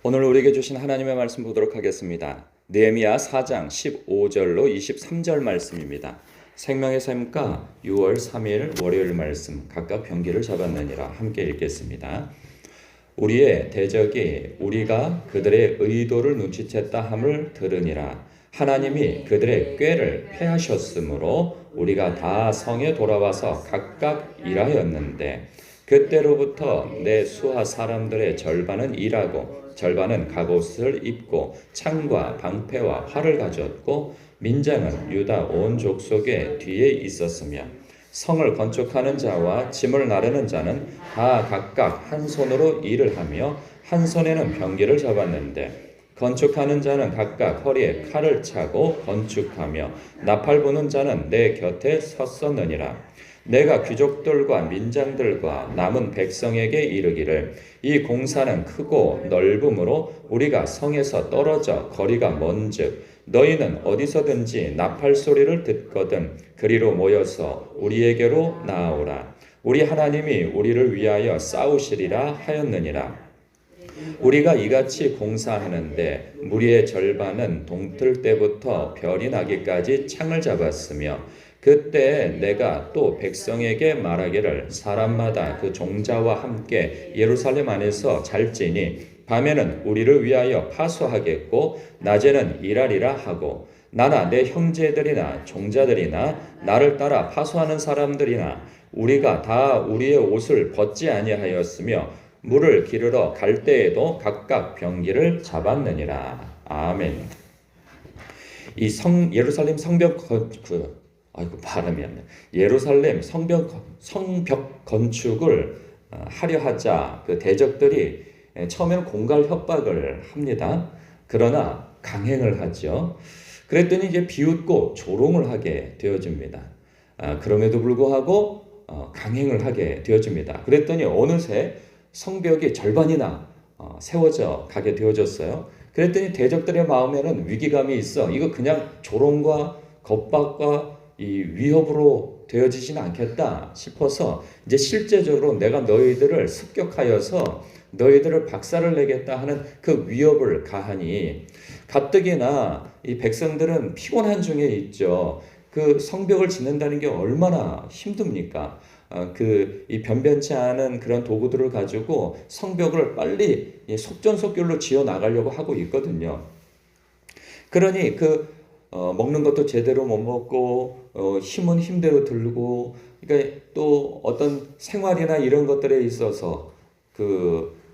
오늘 우리에게 주신 하나님의 말씀 보도록 하겠습니다. 느헤미야 4장 15절로 23절 말씀입니다. 생명의 샘과 6월 3일 월요일 말씀 각각 병기를 잡았느니라 함께 읽겠습니다. 우리의 대적이 우리가 그들의 의도를 눈치챘다 함을 들으니라. 하나님이 그들의 꾀를 패하셨으므로 우리가 다 성에 돌아와서 각각 일하였는데 그때로부터 내 수하 사람들의 절반은 일하고 절반은 갑옷을 입고 창과 방패와 활을 가졌고 민장은 유다 온 족속의 뒤에 있었으며 성을 건축하는 자와 짐을 나르는 자는 다 각각 한 손으로 일을 하며 한 손에는 병기를 잡았는데 건축하는 자는 각각 허리에 칼을 차고 건축하며 나팔 부는 자는 내 곁에 섰었느니라. 내가 귀족들과 민장들과 남은 백성에게 이르기를 이 공사는 크고 넓음으로 우리가 성에서 떨어져 거리가 먼즉 너희는 어디서든지 나팔 소리를 듣거든 그리로 모여서 우리에게로 나아오라. 우리 하나님이 우리를 위하여 싸우시리라 하였느니라. 우리가 이같이 공사하는데 무리의 절반은 동틀 때부터 별이 나기까지 창을 잡았으며 그때 내가 또 백성에게 말하기를 사람마다 그 종자와 함께 예루살렘 안에서 잘지니 밤에는 우리를 위하여 파수하겠고 낮에는 일하리라 하고 나나 내 형제들이나 종자들이나 나를 따라 파수하는 사람들이나 우리가 다 우리의 옷을 벗지 아니하였으며 물을 기르러 갈 때에도 각각 병기를 잡았느니라. 아멘. 이 예루살렘 성벽 발음이 안 나. 예루살렘 성벽 건축을 하려 하자 그 대적들이 처음에는 공갈 협박을 합니다. 그러나 강행을 하죠. 그랬더니 이제 비웃고 조롱을 하게 되어집니다. 그럼에도 불구하고 강행을 하게 되어집니다. 그랬더니 어느새 성벽이 절반이나 세워져 가게 되어졌어요. 그랬더니 대적들의 마음에는 위기감이 있어. 이거 그냥 조롱과 겁박과 이 위협으로 되어지지는 않겠다 싶어서 이제 실제적으로 내가 너희들을 습격하여서 너희들을 박살을 내겠다 하는 그 위협을 가하니 가뜩이나 이 백성들은 피곤한 중에 있죠. 그 성벽을 짓는다는 게 얼마나 힘듭니까? 이 변변치 않은 그런 도구들을 가지고 성벽을 빨리 속전속결로 지어 나가려고 하고 있거든요. 그러니 먹는 것도 제대로 못 먹고 힘은 힘대로 들고 그러니까 또 어떤 생활이나 이런 것들에 있어서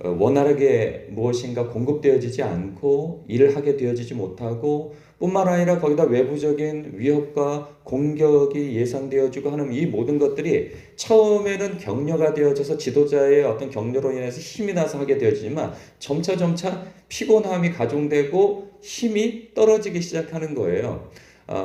원활하게 무엇인가 공급되어지지 않고 일을 하게 되어지지 못하고 뿐만 아니라 거기다 외부적인 위협과 공격이 예상되어지고 하는 이 모든 것들이 처음에는 격려가 되어져서 지도자의 어떤 격려로 인해서 힘이 나서 하게 되어지지만 점차 피곤함이 가중되고 힘이 떨어지기 시작하는 거예요.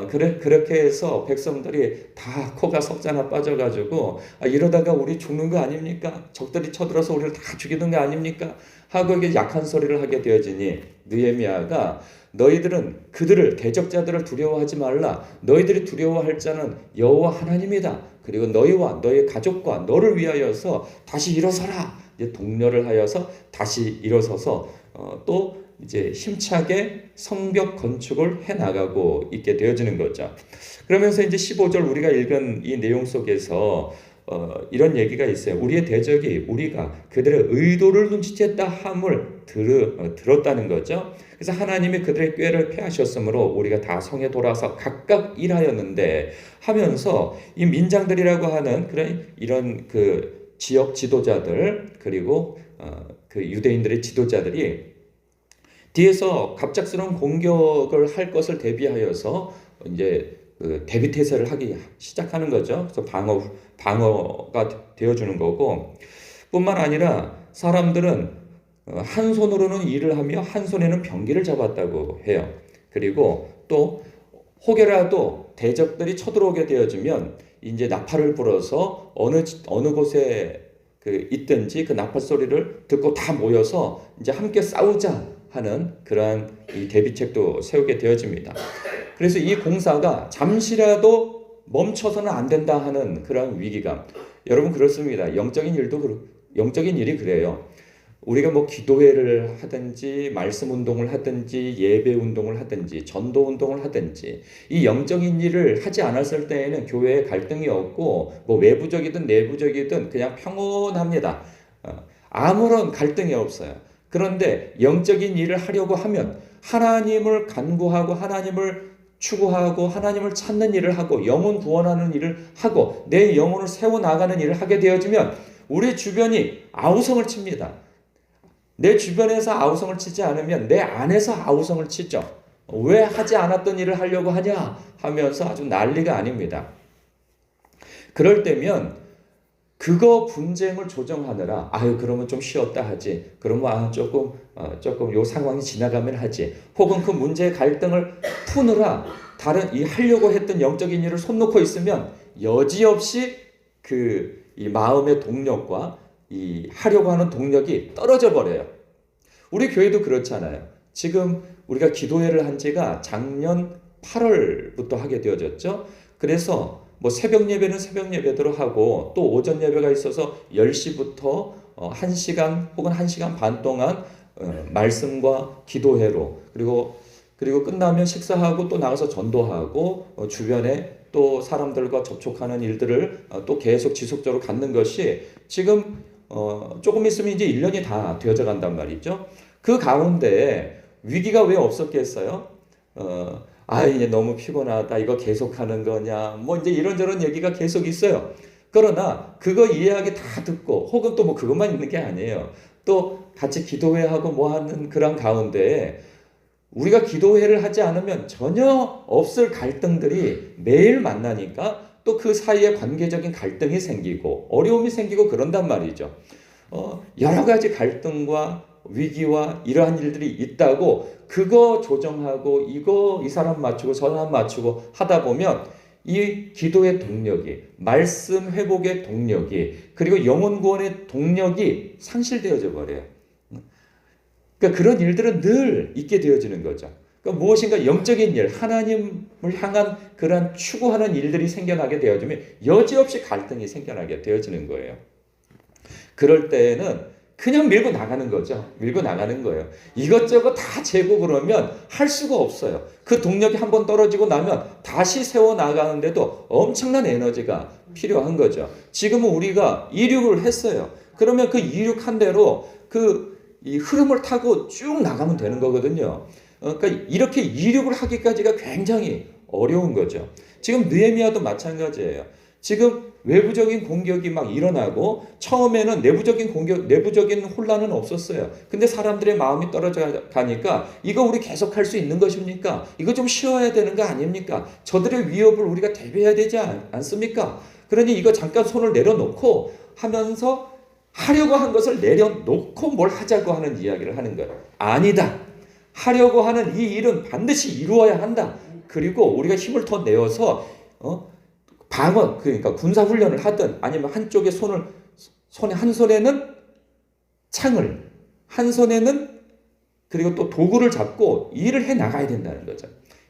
그렇게 해서 백성들이 다 코가 석자나 빠져가지고 이러다가 우리 죽는 거 아닙니까? 적들이 쳐들어서 우리를 다 죽이는 거 아닙니까? 하고 이게 약한 소리를 하게 되어지니 느헤미야가 너희들은 그들을 대적자들을 두려워하지 말라. 너희들이 두려워할 자는 여호와 하나님이다. 그리고 너희와 너희 가족과 너를 위하여서 다시 일어서라. 이제 독려를 하여서 다시 일어서서 또 이제 힘차게 성벽 건축을 해 나가고 있게 되어지는 거죠. 그러면서 이제 15절 우리가 읽은 이 내용 속에서 이런 얘기가 있어요. 우리의 대적이 우리가 그들의 의도를 눈치챘다 함을 들었다는 거죠. 그래서 하나님이 그들의 꾀를 패하셨으므로 우리가 다 성에 돌아서 각각 일하였는데 하면서 이 민장들이라고 하는 이런 지역 지도자들 그리고 유대인들의 지도자들이 뒤에서 갑작스러운 공격을 할 것을 대비하여서 이제 대비 태세를 하기 시작하는 거죠. 그래서 방어가 되어주는 거고 뿐만 아니라 사람들은 한 손으로는 일을 하며 한 손에는 병기를 잡았다고 해요. 그리고 또 혹여라도 대적들이 쳐들어오게 되어지면 이제 나팔을 불어서 어느 곳에 있든지 그 나팔 소리를 듣고 다 모여서 이제 함께 싸우자 하는 그러한 이 대비책도 세우게 되어집니다. 그래서 이 공사가 잠시라도 멈춰서는 안 된다 하는 그런 위기감. 여러분 그렇습니다. 영적인 일이 그래요. 우리가 뭐 기도회를 하든지 말씀 운동을 하든지 예배 운동을 하든지 전도 운동을 하든지 이 영적인 일을 하지 않았을 때에는 교회에 갈등이 없고 뭐 외부적이든 내부적이든 그냥 평온합니다. 아무런 갈등이 없어요. 그런데 영적인 일을 하려고 하면 하나님을 간구하고 하나님을 추구하고 하나님을 찾는 일을 하고 영혼 구원하는 일을 하고 내 영혼을 세워나가는 일을 하게 되어지면 우리 주변이 아우성을 칩니다. 내 주변에서 아우성을 치지 않으면 내 안에서 아우성을 치죠. 왜 하지 않았던 일을 하려고 하냐 하면서 아주 난리가 아닙니다. 그럴 때면 그거 분쟁을 조정하느라 아유 그러면 좀 쉬었다 하지. 그러면 조금 요 상황이 지나가면 하지. 혹은 그 문제의 갈등을 푸느라 다른 이 하려고 했던 영적인 일을 손 놓고 있으면 여지없이 그 이 마음의 동력과 이 하려고 하는 동력이 떨어져 버려요. 우리 교회도 그렇잖아요. 지금 우리가 기도회를 한 지가 작년 8월부터 하게 되어졌죠. 그래서 뭐 새벽 예배는 새벽 예배대로 하고 또 오전 예배가 있어서 10시부터 1시간 혹은 1시간 반 동안 말씀과 기도회로 그리고 끝나면 식사하고 또 나가서 전도하고 주변에 또 사람들과 접촉하는 일들을 또 계속 지속적으로 갖는 것이 지금 조금 있으면 이제 1년이 다 되어져 간단 말이죠. 그 가운데 위기가 왜 없었겠어요? 이제 너무 피곤하다. 이거 계속하는 거냐. 뭐 이제 이런저런 얘기가 계속 있어요. 그러나 그거 이야기 다 듣고 혹은 또 뭐 그것만 있는 게 아니에요. 또 같이 기도회하고 뭐 하는 그런 가운데 우리가 기도회를 하지 않으면 전혀 없을 갈등들이 매일 만나니까 또 그 사이에 관계적인 갈등이 생기고 어려움이 생기고 그런단 말이죠. 여러 가지 갈등과 위기와 이러한 일들이 있다고 그거 조정하고 이 사람 맞추고 저 사람 맞추고 하다 보면 이 기도의 동력이 말씀 회복의 동력이 그리고 영혼 구원의 동력이 상실되어져 버려요. 그러니까 그런 일들은 늘 있게 되어지는 거죠. 그러니까 무엇인가 영적인 일, 하나님을 향한 그런 추구하는 일들이 생겨나게 되어지면 여지없이 갈등이 생겨나게 되어지는 거예요. 그럴 때에는 그냥 밀고 나가는 거죠. 밀고 나가는 거예요. 이것저것 다 재고 그러면 할 수가 없어요. 그 동력이 한번 떨어지고 나면 다시 세워나가는데도 엄청난 에너지가 필요한 거죠. 지금은 우리가 이륙을 했어요. 그러면 그 이륙한 대로 이 흐름을 타고 쭉 나가면 되는 거거든요. 그러니까 이렇게 이륙을 하기까지가 굉장히 어려운 거죠. 지금 느헤미야도 마찬가지예요. 지금 외부적인 공격이 막 일어나고 처음에는 내부적인 혼란은 없었어요. 근데 사람들의 마음이 떨어져 가니까 이거 우리 계속 할 수 있는 것입니까? 이거 좀 쉬어야 되는 거 아닙니까? 저들의 위협을 우리가 대비해야 되지 않습니까? 그러니 이거 잠깐 손을 내려놓고 하면서 하려고 한 것을 내려놓고 뭘 하자고 하는 이야기를 하는 거예요. 아니다. 하려고 하는 이 일은 반드시 이루어야 한다. 그리고 우리가 힘을 더 내어서 방어, 그러니까 군사훈련을 하든 아니면 한쪽에 한 손에는 창을, 한 손에는 그리고 또 도구를 잡고 일을 해 나가야 된다는 거죠.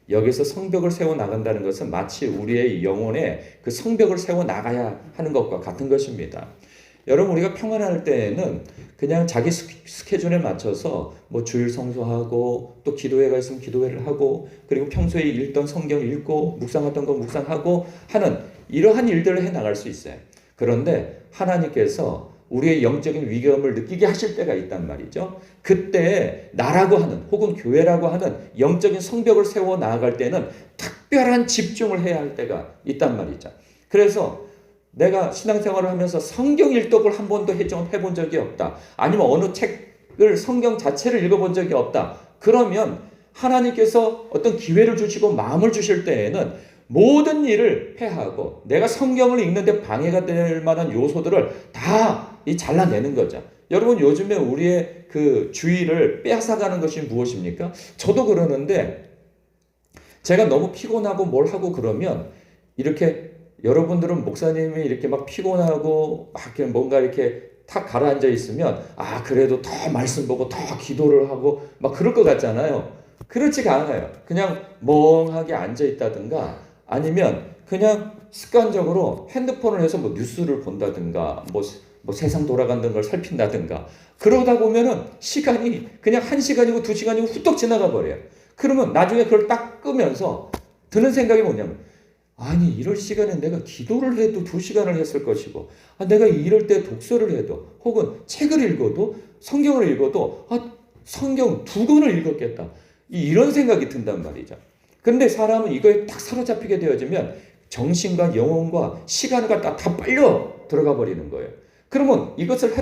여기서 성벽을 세워 나간다는 것은 마치 우리의 영혼에 그 성벽을 세워 나가야 하는 것과 같은 것입니다. 여러분 우리가 평안할 때에는 그냥 자기 스케줄에 맞춰서 뭐 주일 성수하고 또 기도회가 있으면 기도회를 하고 그리고 평소에 읽던 성경 읽고 묵상하던 거 묵상하고 하는 이러한 일들을 해 나갈 수 있어요. 그런데 하나님께서 우리의 영적인 위험을 느끼게 하실 때가 있단 말이죠. 그때 나라고 하는 혹은 교회라고 하는 영적인 성벽을 세워 나아갈 때는 특별한 집중을 해야 할 때가 있단 말이죠. 그래서 내가 신앙생활을 하면서 성경 일독을 한 번도 해본 적이 없다. 아니면 어느 책을 성경 자체를 읽어본 적이 없다. 그러면 하나님께서 어떤 기회를 주시고 마음을 주실 때에는 모든 일을 패하고 내가 성경을 읽는데 방해가 될 만한 요소들을 다 잘라내는 거죠. 여러분 요즘에 우리의 그 주의를 빼앗아가는 것이 무엇입니까? 저도 그러는데 제가 너무 피곤하고 뭘 하고 그러면 이렇게 여러분들은 목사님이 이렇게 막 피곤하고 막 뭔가 이렇게 탁 가라앉아 있으면 그래도 더 말씀 보고 더 기도를 하고 막 그럴 것 같잖아요. 그렇지가 않아요. 그냥 멍하게 앉아 있다든가 아니면 그냥 습관적으로 핸드폰을 해서 뭐 뉴스를 본다든가 뭐 뭐 세상 돌아가는 걸 살핀다든가 그러다 보면은 시간이 그냥 1시간이고 2시간이고 후떡 지나가 버려요. 그러면 나중에 그걸 딱 끄면서 드는 생각이 뭐냐면 아니 이럴 시간에 내가 기도를 해도 2시간을 했을 것이고 내가 이럴 때 독서를 해도 혹은 책을 읽어도 성경을 읽어도 성경 2권을 읽었겠다. 이런 생각이 든단 말이죠. 그런데 사람은 이거에 딱 사로잡히게 되어지면 정신과 영혼과 시간과 다 빨려 들어가 버리는 거예요. 그러면 이것을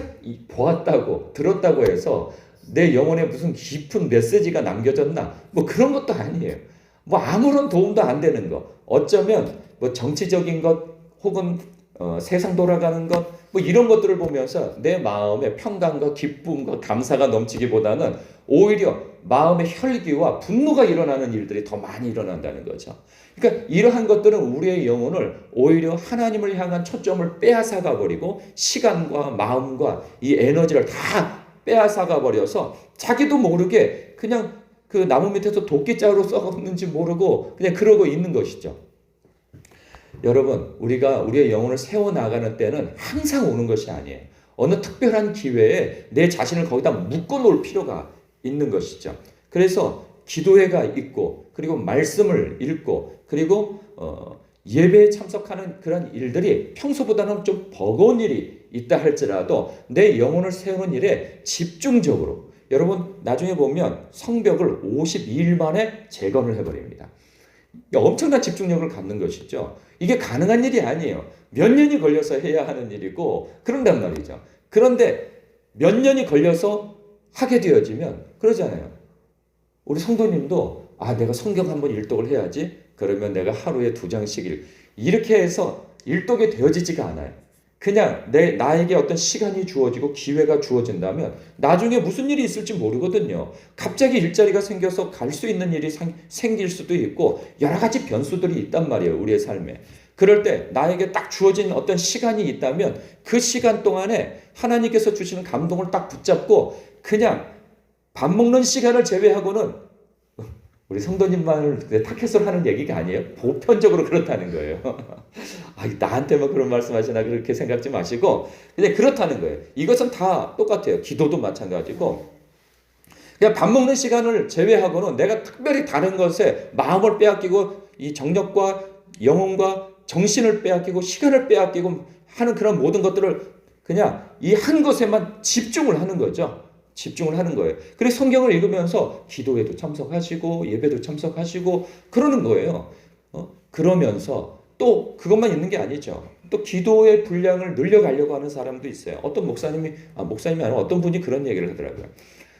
보았다고 들었다고 해서 내 영혼에 무슨 깊은 메시지가 남겨졌나? 뭐 그런 것도 아니에요. 뭐 아무런 도움도 안 되는 거. 어쩌면 뭐 정치적인 것 혹은 세상 돌아가는 것 뭐 이런 것들을 보면서 내 마음에 평강과 기쁨과 감사가 넘치기보다는 오히려 마음의 혈기와 분노가 일어나는 일들이 더 많이 일어난다는 거죠. 그러니까 이러한 것들은 우리의 영혼을 오히려 하나님을 향한 초점을 빼앗아가 버리고 시간과 마음과 이 에너지를 다 빼앗아가 버려서 자기도 모르게 그냥 그 나무 밑에서 도끼자루로 썩었는지 모르고 그냥 그러고 있는 것이죠. 여러분, 우리가 우리의 영혼을 세워나가는 때는 항상 오는 것이 아니에요. 어느 특별한 기회에 내 자신을 거기다 묶어 놓을 필요가 있는 것이죠. 그래서 기도회가 있고 그리고 말씀을 읽고 그리고 예배에 참석하는 그런 일들이 평소보다는 좀 버거운 일이 있다 할지라도 내 영혼을 세우는 일에 집중적으로 여러분 나중에 보면 성벽을 52일 만에 재건을 해버립니다. 엄청난 집중력을 갖는 것이죠. 이게 가능한 일이 아니에요. 몇 년이 걸려서 해야 하는 일이고 그런단 말이죠. 그런데 몇 년이 걸려서 하게 되어지면 그러잖아요. 우리 성도님도 내가 성경 한번 일독을 해야지. 그러면 내가 하루에 2장씩 이렇게 해서 일독이 되어지지가 않아요. 그냥 나에게 어떤 시간이 주어지고 기회가 주어진다면 나중에 무슨 일이 있을지 모르거든요. 갑자기 일자리가 생겨서 갈 수 있는 일이 생길 수도 있고 여러 가지 변수들이 있단 말이에요. 우리의 삶에. 그럴 때 나에게 딱 주어진 어떤 시간이 있다면 그 시간 동안에 하나님께서 주시는 감동을 딱 붙잡고 그냥 밥 먹는 시간을 제외하고는 우리 성도님만을 타켓으로 하는 얘기가 아니에요. 보편적으로 그렇다는 거예요. 나한테만 그런 말씀하시나 그렇게 생각지 마시고 그냥 그렇다는 거예요. 이것은 다 똑같아요. 기도도 마찬가지고 그냥 밥 먹는 시간을 제외하고는 내가 특별히 다른 것에 마음을 빼앗기고 이 정력과 영혼과 정신을 빼앗기고 시간을 빼앗기고 하는 그런 모든 것들을 그냥 이 한 것에만 집중을 하는 거죠. 집중을 하는 거예요. 그래서 성경을 읽으면서 기도회도 참석하시고 예배도 참석하시고 그러는 거예요. 그러면서 또 그것만 있는 게 아니죠. 또 기도의 분량을 늘려가려고 하는 사람도 있어요. 어떤 목사님이 아니라 어떤 분이 그런 얘기를 하더라고요.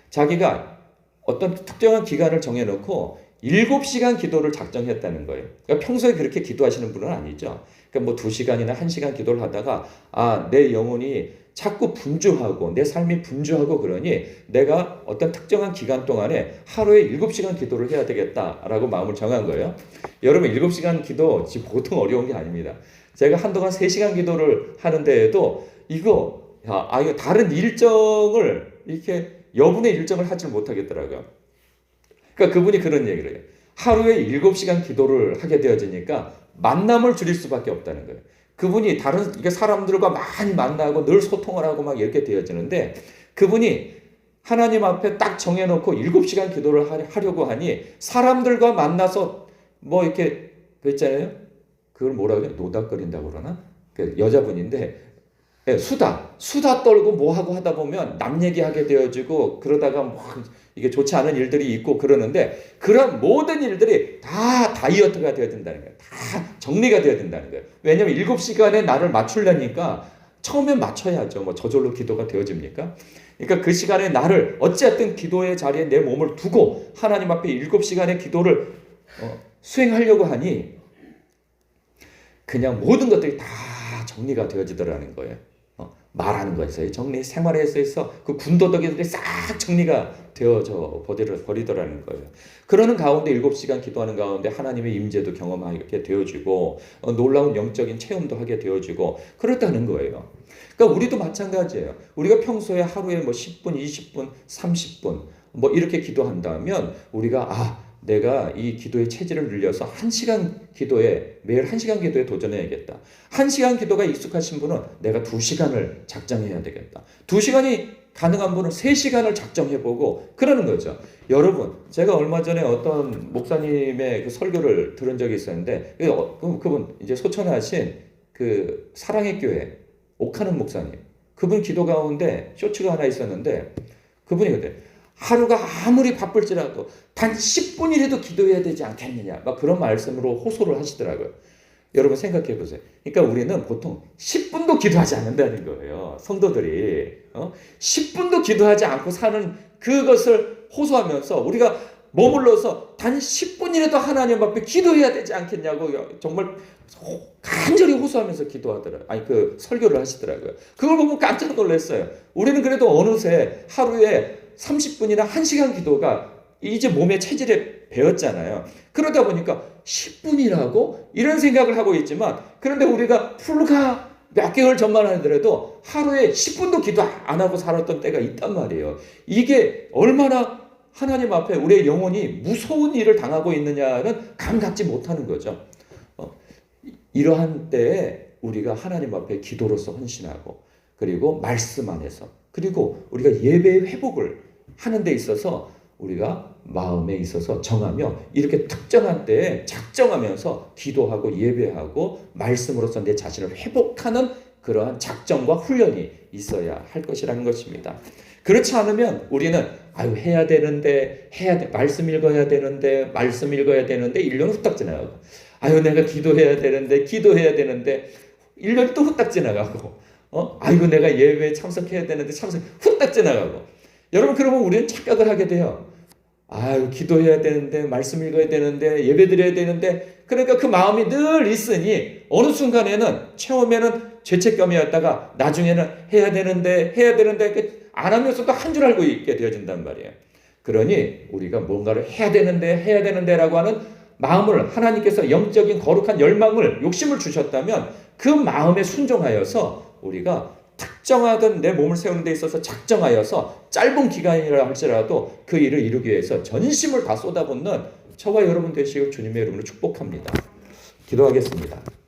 자기가 어떤 특정한 기간을 정해놓고 7시간 기도를 작정했다는 거예요. 그러니까 평소에 그렇게 기도하시는 분은 아니죠. 그러니까 뭐 2시간이나 1시간 기도를 하다가 내 영혼이 자꾸 분주하고 내 삶이 분주하고 그러니 내가 어떤 특정한 기간 동안에 하루에 7시간 기도를 해야 되겠다라고 마음을 정한 거예요. 여러분 7시간 기도 지금 보통 어려운 게 아닙니다. 제가 한동안 3시간 기도를 하는데에도 이거 다른 일정을 이렇게 여분의 일정을 하지 못하겠더라고요. 그러니까 그분이 그런 얘기를 해요. 하루에 7시간 기도를 하게 되어지니까 만남을 줄일 수밖에 없다는 거예요. 그분이 이게 사람들과 많이 만나고 늘 소통을 하고 막 이렇게 되어지는데 그분이 하나님 앞에 딱 정해놓고 7시간 기도를 하려고 하니 사람들과 만나서 뭐 이렇게 있잖아요. 그걸 뭐라고 해요? 노닥거린다고 그러나? 여자분인데 수다 떨고 뭐 하고 하다 보면 남 얘기하게 되어지고 그러다가 뭐 이게 좋지 않은 일들이 있고 그러는데 그런 모든 일들이 다 다이어트가 되어야 된다는 거예요. 다 정리가 되어야 된다는 거예요. 왜냐하면 7시간에 나를 맞추려니까 처음엔 맞춰야죠. 뭐 저절로 기도가 되어집니까? 그러니까 그 시간에 나를 어쨌든 기도의 자리에 내 몸을 두고 하나님 앞에 7시간의 기도를 수행하려고 하니 그냥 모든 것들이 다 정리가 되어지더라는 거예요. 말하는 것에서의 정리, 생활에서 그 군더더기들이 싹 정리가 되어져 버리더라는 거예요. 그러는 가운데 7시간 기도하는 가운데 하나님의 임재도 경험하게 되어지고 놀라운 영적인 체험도 하게 되어지고 그렇다는 거예요. 그러니까 우리도 마찬가지예요. 우리가 평소에 하루에 뭐 10분, 20분, 30분 뭐 이렇게 기도한다면 우리가 내가 이 기도의 체질을 늘려서 1시간 기도에 매일 1시간 기도에 도전해야겠다. 1시간 기도가 익숙하신 분은 내가 2시간을 작정해야 되겠다. 2시간이 가능한 분은 3시간을 작정해보고 그러는 거죠. 여러분, 제가 얼마 전에 어떤 목사님의 그 설교를 들은 적이 있었는데 그분 이제 소천에 하신 그 사랑의 교회 옥하는 목사님, 그분 기도 가운데 쇼츠가 하나 있었는데 그분이 그때 하루가 아무리 바쁠지라도 단 10분이라도 기도해야 되지 않겠느냐 막 그런 말씀으로 호소를 하시더라고요. 여러분 생각해 보세요. 그러니까 우리는 보통 10분도 기도하지 않는다는 거예요. 성도들이 10분도 기도하지 않고 사는 그것을 호소하면서 우리가 머물러서 단 10분이라도 하나님 앞에 기도해야 되지 않겠냐고 정말 간절히 호소하면서 기도하더라고요. 아니 그 설교를 하시더라고요. 그걸 보고 깜짝 놀랐어요. 우리는 그래도 어느새 하루에 30분이나 1시간 기도가 이제 몸의 체질에 배웠잖아요. 그러다 보니까 10분이라고 이런 생각을 하고 있지만 그런데 우리가 불과 몇 개월 전만 하더라도 하루에 10분도 기도 안 하고 살았던 때가 있단 말이에요. 이게 얼마나 하나님 앞에 우리의 영혼이 무서운 일을 당하고 있느냐는 감 갖지 못하는 거죠. 이러한 때에 우리가 하나님 앞에 기도로서 헌신하고 그리고 말씀 안에서 그리고 우리가 예배의 회복을 하는 데 있어서 우리가 마음에 있어서 정하며 이렇게 특정한 때에 작정하면서 기도하고 예배하고 말씀으로서 내 자신을 회복하는 그러한 작정과 훈련이 있어야 할 것이라는 것입니다. 그렇지 않으면 우리는 해야 되는데 말씀 읽어야 되는데 1년 후딱 지나가고 내가 기도해야 되는데 1년이 또 후딱 지나가고 내가 예배에 참석해야 되는데 후딱 지나가고 여러분 그러면 우리는 착각을 하게 돼요. 기도해야 되는데 말씀 읽어야 되는데 예배 드려야 되는데 그러니까 그 마음이 늘 있으니 어느 순간에는 처음에는 죄책감이었다가 나중에는 해야 되는데 안 하면서도 한 줄 알고 있게 되어진단 말이에요. 그러니 우리가 뭔가를 해야 되는데라고 하는 마음을 하나님께서 영적인 거룩한 열망을 욕심을 주셨다면 그 마음에 순종하여서 우리가 특정하던 내 몸을 세우는 데 있어서 작정하여서 짧은 기간이라 할지라도 그 일을 이루기 위해서 전심을 다 쏟아붓는 저와 여러분 되시길 주님의 이름으로 축복합니다. 기도하겠습니다.